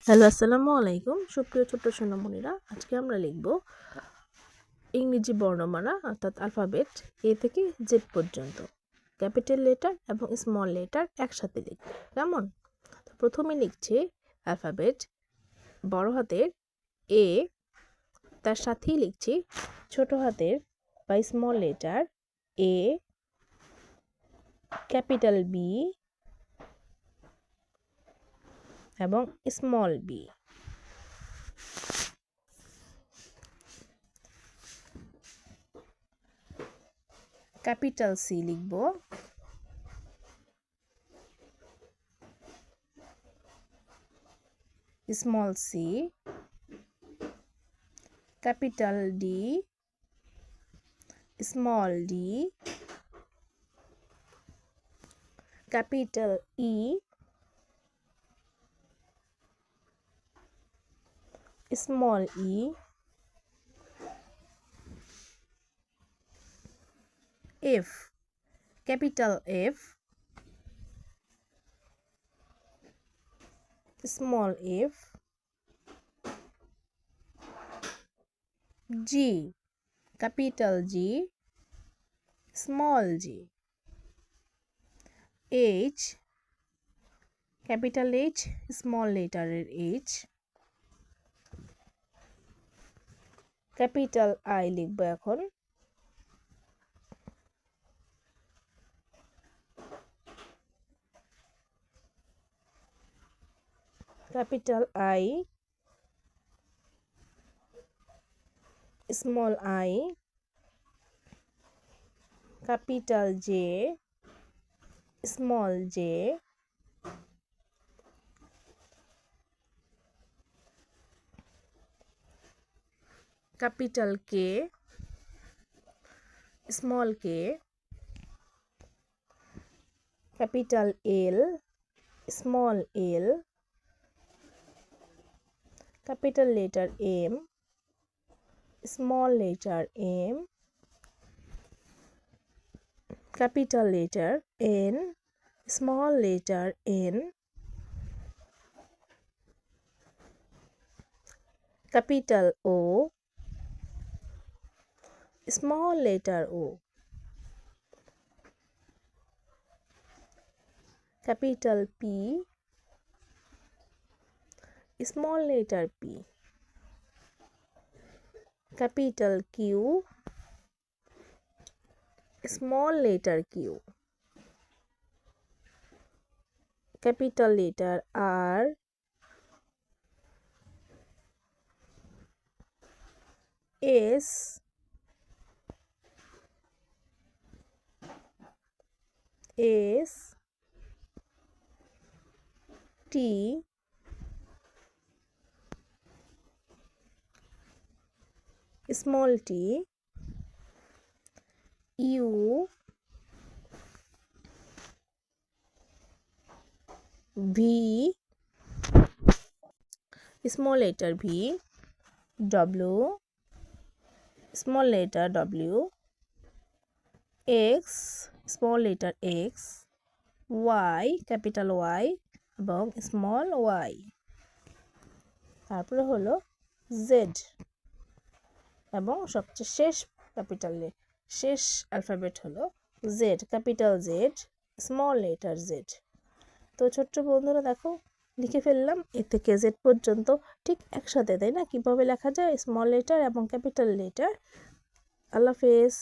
Hello, আসসালামু আলাইকুম। সুপ্রিয় ছোট্ট সোনামণিরা, আজকে আমরা লিখব ইংরেজি বর্ণমালা অর্থাৎ আলফাবেট এ থেকে জেড পর্যন্ত। ক্যাপিটাল লেটার এবং স্মল লেটার একসাথে লিখব। কেমন? তো প্রথমে লিখছি অ্যালফাবেট বড় হাতের এ, তার সাথেই লিখছি ছোট হাতের বা small letter A, capital B এবং স্মল বি। ক্যাপিটাল সি লিখব, small C, capital D, small D, capital E, small e, F, capital F, small f, G, capital G, small g, H, capital H, small letter H, capital I লিখব এখন, capital I, small I, capital J, small j, capital K, small k, capital L, small l, capital letter M, small letter m, capital letter N, small letter n, capital O, small letter o, capital P, small letter p, capital Q, small letter q, capital letter R, S, S, T, small t, U, V, small letter V, W, small letter W, X, small letter X, Y, capital Y এবং small y, তারপরে হলো Z এবং সবচেয়ে শেষ ক্যাপিটালে শেষ alphabet হলো Z, capital Z, small letter Z। তো ছোট্ট বন্ধুরা দেখো লিখে ফেললাম এ থেকে Z পর্যন্ত ঠিক একসাথে, তাই না? কিভাবে লেখা যায় স্মল লেটার এবং ক্যাপিটাল লেটার। আল্লাহ হাফেজ।